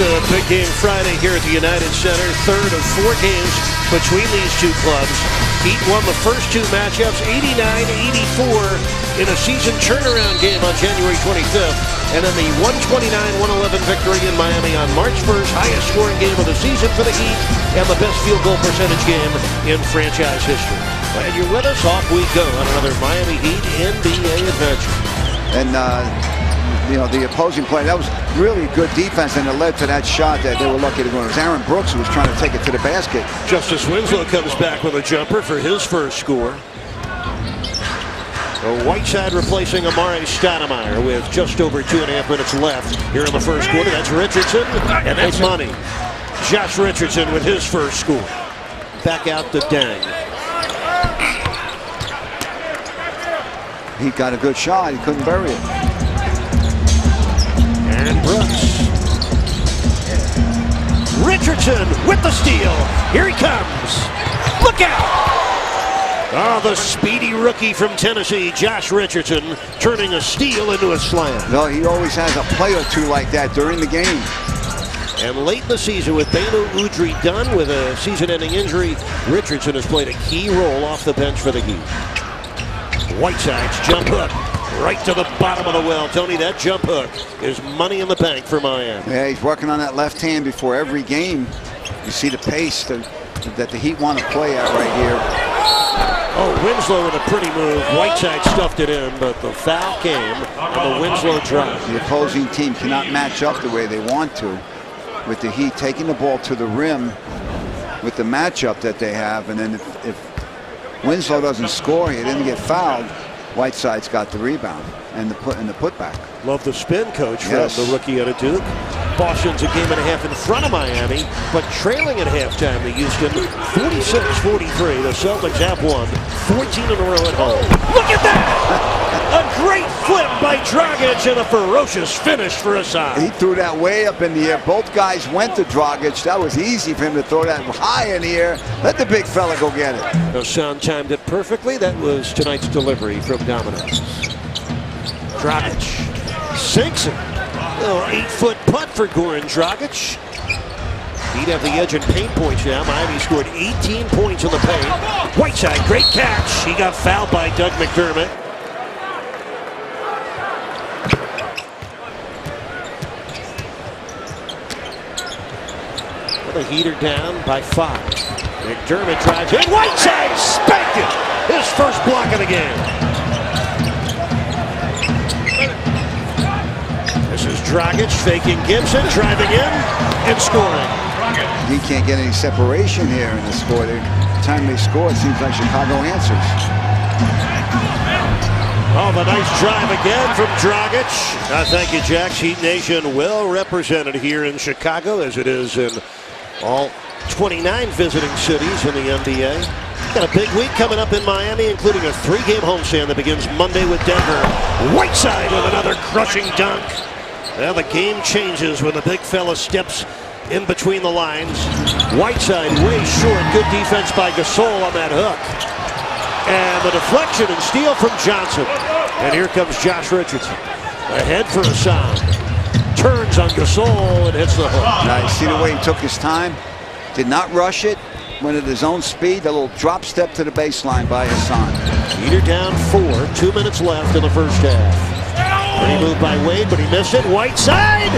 a big game Friday here at the United Center. Third of 4 games between these two clubs. Heat won the first 2 matchups 89-84 in a season turnaround game on January 25th. And then the 129-111 victory in Miami on March 1st. Highest scoring game of the season for the Heat and the best field goal percentage game in franchise history. And you're with us. Off we go on another Miami Heat NBA adventure. And you know, the opposing player, that was really good defense, and it led to that shot that they were lucky to go. It was Aaron Brooks who was trying to take it to the basket. Justice Winslow comes back with a jumper for his first score. Whiteside replacing Amare Stoudemire with just over 2.5 minutes left here in the first quarter. That's Richardson, and that's money. Josh Richardson with his first score. Back out to Dang. He got a good shot. He couldn't bury it. And Brooks. Richardson with the steal. Here he comes. Look out! Oh, the speedy rookie from Tennessee, Josh Richardson, turning a steal into a slam. No, he always has a play or two like that during the game. And late in the season, with Beno Udrih done with a season-ending injury, Richardson has played a key role off the bench for the Heat. Whiteside's jump hook. Right to the bottom of the well. Tony, that jump hook is money in the bank for Miami. Yeah, he's working on that left hand before every game. You see the pace that the Heat want to play at right here. Oh, Winslow with a pretty move. Whiteside stuffed it in, but the foul came on the Winslow drive. The opposing team cannot match up the way they want to, with the Heat taking the ball to the rim with the matchup that they have. And then if Winslow doesn't score, he didn't get fouled, Whiteside's got the rebound and the putback. Love the spin, coach, from Yes. the rookie out of Duke. Boston's a game and a half in front of Miami, but trailing at halftime to Houston, 46-43. The Celtics have won 14 in a row at home. Look at that! A great flip by Dragic and a ferocious finish for Assad. He threw that way up in the air. Both guys went to Dragic. That was easy for him to throw that high in the air. Let the big fella go get it. Assad timed it perfectly. That was tonight's delivery from Dominic. Dragic sinks it. Little 8-foot putt for Goran Dragic. He'd have the edge in paint points now. Miami scored 18 points in the paint. Whiteside, great catch. He got fouled by Doug McDermott. The Heater down by 5. McDermott drives in. Whiteside spanked it. His first block of the game. This is Dragic faking Gibson, driving in and scoring. He can't get any separation here in the score. The time they score, it seems like Chicago answers. Oh, the nice drive again from Dragic. Thank you, Jacks. Heat Nation well represented here in Chicago, as it is in all 29 visiting cities in the NBA. Got a big week coming up in Miami, including a 3-game homestand that begins Monday with Denver. Whiteside with another crushing dunk. Well, the game changes when the big fella steps in between the lines. Whiteside way short. Good defense by Gasol on that hook. And the deflection and steal from Johnson. And here comes Josh Richardson. Ahead for Hassan. Turns on Gasol and hits the hook. Nice. See the way he took his time? Did not rush it. Went at his own speed. A little drop step to the baseline by Hassan. Heater down 4. 2 minutes left in the first half. Pretty move by Wade, but he missed it. Whiteside!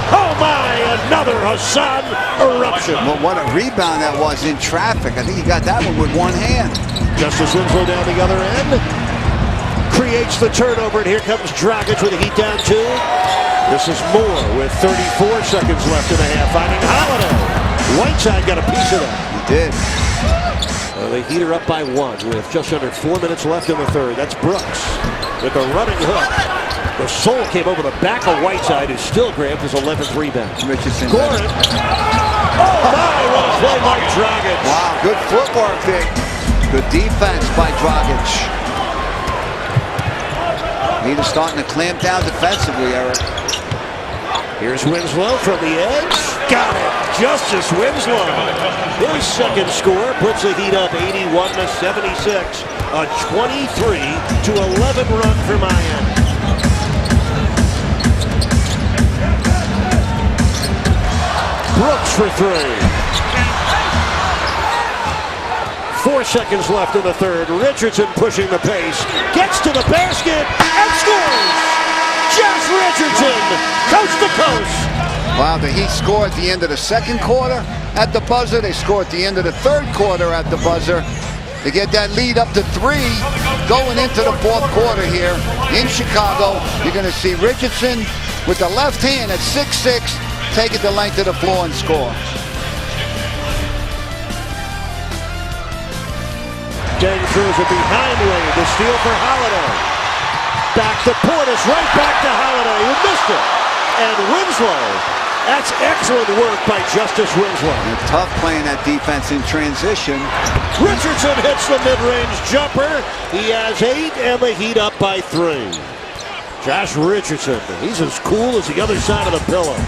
Oh my! Another Hassan eruption. Well, what a rebound that was in traffic. I think he got that one with one hand. Justice Winslow down the other end. Creates the turnover, and here comes Dragic with the Heat down 2. This is Moore with 34 seconds left in the half, finding Holiday. Whiteside got a piece of that. He did. The Heater up by 1 with just under 4 minutes left in the third. That's Brooks with the running hook. The soul came over the back of Whiteside, who still grabbed his 11th rebound. Richardson. Goran. Oh my, what a play by Dragic. Wow, good footwork there. Good defense by Dragic. He's starting to clamp down defensively, Eric. Here's Winslow from the edge. Got it. Justice Winslow. His second score puts the Heat up 81-76. A 23-11 run for Miami. for three. 4 seconds left in the third. Richardson pushing the pace. Gets to the basket and scores! Josh Richardson, coast to coast. Wow, the Heat score at the end of the second quarter at the buzzer. They score at the end of the third quarter at the buzzer. They get that lead up to 3 going into the fourth quarter here in Chicago. You're going to see Richardson with the left hand at 6'6", take it the length of the floor and score. Deng throws it behind Wade. The steal for Holiday. Back to Portis. Right back to Holiday. Who missed it. And Winslow. That's excellent work by Justice Winslow. And tough playing that defense in transition. Richardson hits the mid-range jumper. He has 8 and the Heat up by 3. Josh Richardson. He's as cool as the other side of the pillow.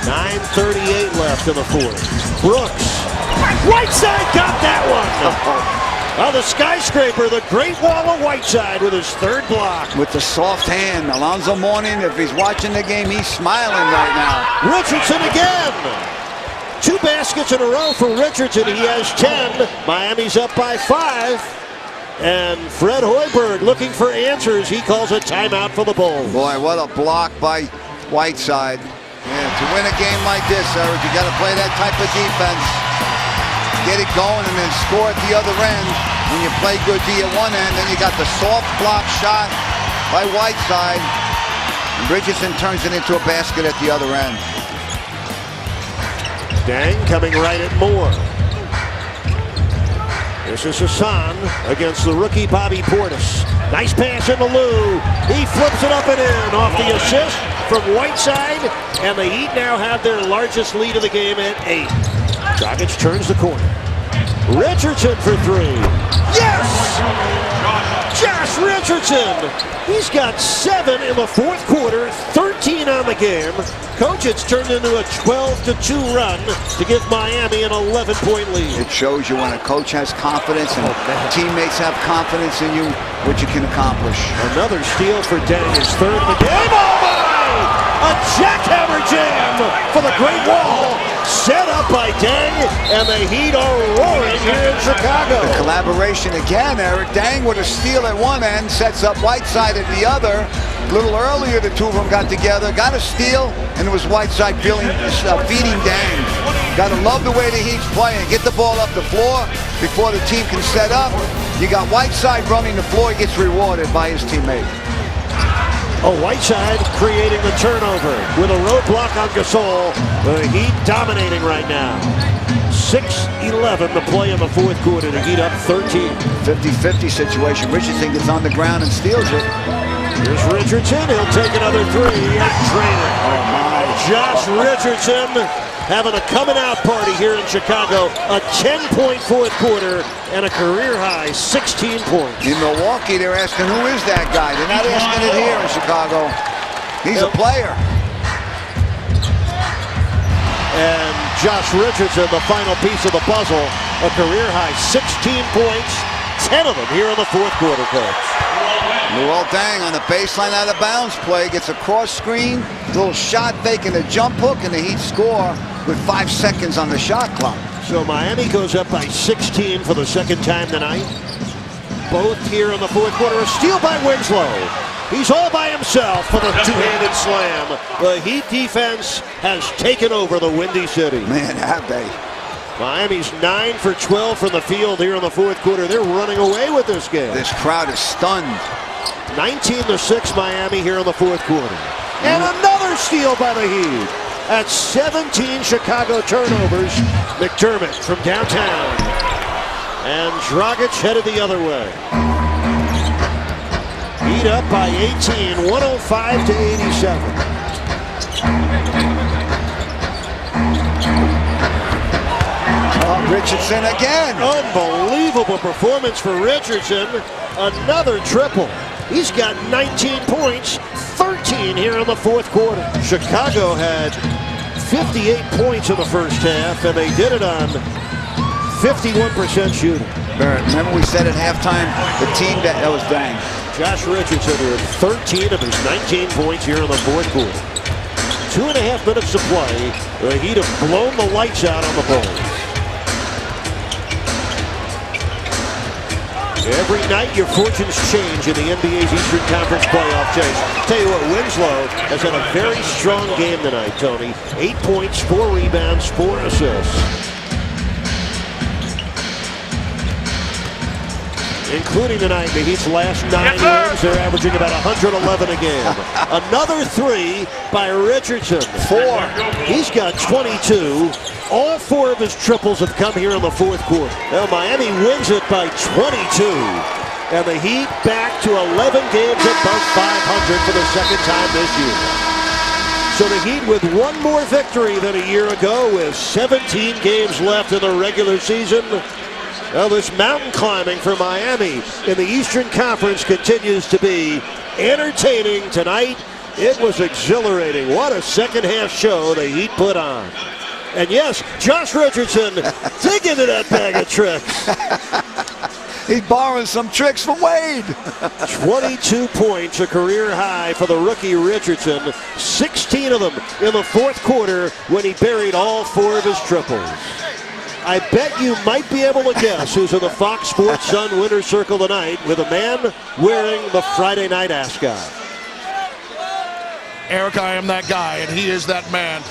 9:38 left in the fourth. Brooks. Whiteside got that one. Well, the skyscraper, the Great Wall of Whiteside with his third block. With the soft hand. Alonzo Mourning, if he's watching the game, he's smiling right now. Richardson again. 2 baskets in a row for Richardson. He has 10. Miami's up by 5. And Fred Hoiberg looking for answers. He calls a timeout for the Bulls. Boy, what a block by Whiteside. Yeah, to win a game like this, Eric, you got to play that type of defense. Get it going and then score at the other end. When you play good D at one end, then you got the soft block shot by Whiteside. And Richardson turns it into a basket at the other end. Deng coming right at Moore. This is Hassan against the rookie Bobby Portis. Nice pass into Lou. He flips it up and in off the assist from Whiteside. And the Heat now have their largest lead of the game at 8. Dragic turns the corner. Richardson for 3. Yes! Josh Richardson! He's got 7 in the fourth quarter, 13 on the game. Coach, it's turned into a 12-2 run to give Miami an 11-point lead. It shows you when a coach has confidence and teammates have confidence in you, what you can accomplish. Another steal for Deng, his third of the game. Oh my! A jackhammer jam for the Great Wall. Set up by Deng, and the Heat are roaring here in Chicago. The collaboration again, Eric. Deng with a steal at one end, sets up Whiteside at the other. A little earlier, the two of them got together, got a steal, and it was Whiteside feeding Deng. Got to love the way the Heat's playing. Get the ball up the floor before the team can set up. You got Whiteside running the floor. He gets rewarded by his teammate. Oh, Whiteside creating the turnover with a roadblock on Gasol. The Heat dominating right now. 6:11 to play in the fourth quarter. The Heat up 13. 50-50 situation. Richardson gets on the ground and steals it. Here's Richardson. He'll take another 3 and drain it. Oh my. Josh Richardson having a coming out party here in Chicago. A 10-point fourth quarter and a career-high 16 points. In Milwaukee, they're asking, who is that guy? They're not asking it here in Chicago. He's a player. And Josh Richardson, the final piece of the puzzle, a career-high 16 points, 10 of them here in the fourth quarter, Coach. Well, Deng on the baseline out of bounds play, gets a cross screen, little shot fake and a jump hook, and the Heat score with 5 seconds on the shot clock. So Miami goes up by 16 for the second time tonight. Both here in the fourth quarter. A steal by Winslow. He's all by himself for the two-handed slam. The Heat defense has taken over the Windy City. Man, have they. Miami's 9 for 12 from the field here in the fourth quarter. They're running away with this game. This crowd is stunned. 19-6 Miami here in the fourth quarter. And another steal by the Heat. At 17 Chicago turnovers, McDermott from downtown. And Dragic headed the other way. Heat up by 18, 105-87. Richardson again. Unbelievable performance for Richardson. Another triple. He's got 19 points, 13 here in the fourth quarter. Chicago had 58 points in the first half, and they did it on 51% shooting. Remember we said at halftime, the team that was Deng. Josh Richardson with 13 of his 19 points here in the fourth quarter. 2.5 minutes to play. The Heat have blown the lights out on the Bulls. Every night your fortunes change in the NBA's Eastern Conference playoff chase. Tell you what, Winslow has had a very strong game tonight, Tony. 8 points, 4 rebounds, 4 assists. Including tonight, the Heat's last 9 games, they're averaging about 111 a game. Another 3 by Richardson. 4. He's got 22. All 4 of his triples have come here in the fourth quarter. Well, Miami wins it by 22. And the Heat back to 11 games above 500 for the second time this year. So the Heat with one more victory than a year ago with 17 games left in the regular season. Well, this mountain climbing for Miami in the Eastern Conference continues to be entertaining tonight. It was exhilarating. What a second half show the Heat put on. And yes, Josh Richardson dig into that bag of tricks. He's borrowing some tricks from Wade. 22 points, a career high for the rookie Richardson. 16 of them in the fourth quarter when he buried all 4 of his triples. I bet you might be able to guess who's in the Fox Sports Sun winner's circle tonight with a man wearing the Friday night ascot. Eric, I am that guy, and he is that man.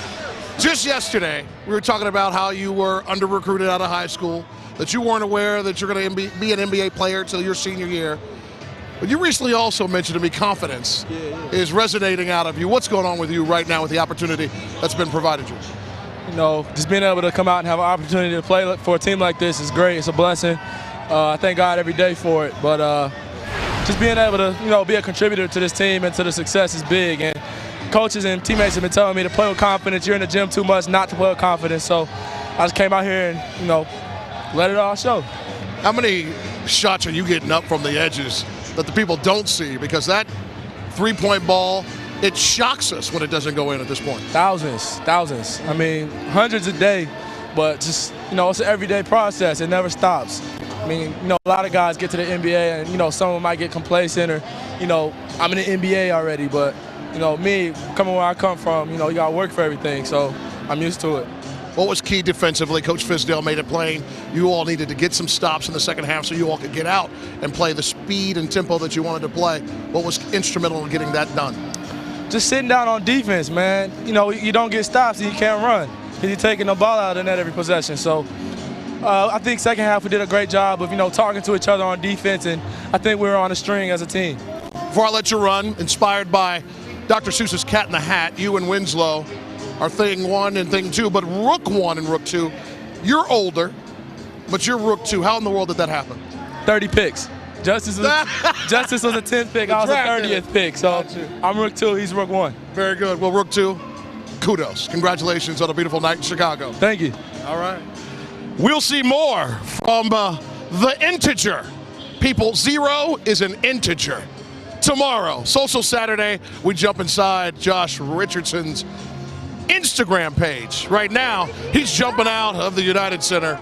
Just yesterday, we were talking about how you were under-recruited out of high school, that you weren't aware that you're going to be an NBA player until your senior year. But you recently also mentioned to me confidence is resonating out of you. What's going on with you right now with the opportunity that's been provided you? You know, just being able to come out and have an opportunity to play for a team like this is great. It's a blessing. I thank God every day for it. But just being able to, you know, be a contributor to this team and to the success is big. And coaches and teammates have been telling me to play with confidence. You're in the gym too much not to play with confidence. So I just came out here and, you know, let it all show. How many shots are you getting up from the edges that the people don't see? Because that three-point ball, it shocks us when it doesn't go in at this point. Thousands. I mean, hundreds a day, but just, you know, it's an everyday process. It never stops. I mean, you know, a lot of guys get to the NBA and, you know, some of them might get complacent or, you know, I'm in the NBA already, but, you know, me, coming where I come from, you know, you got to work for everything, so I'm used to it. What was key defensively? Coach Fizdale made it plain. You all needed to get some stops in the second half so you all could get out and play the speed and tempo that you wanted to play. What was instrumental in getting that done? Just sitting down on defense, man. You know, you don't get stops and you can't run because you're taking the ball out of the net every possession. So I think second half we did a great job of, you know, talking to each other on defense, and I think we were on a string as a team. Before I let you run, inspired by Dr. Seuss's Cat in the Hat, you and Winslow are thing 1 and thing 2, but Rook 1 and Rook 2. You're older, but you're Rook 2. How in the world did that happen? 30 picks. Justice was a 10th pick. I was a 30th pick. So I'm Rook 2. He's Rook 1. Very good. Well, Rook 2, kudos. Congratulations on a beautiful night in Chicago. Thank you. All right. We'll see more from the integer. People, 0 is an integer. Tomorrow, Social Saturday, we jump inside Josh Richardson's Instagram page. Right now, he's jumping out of the United Center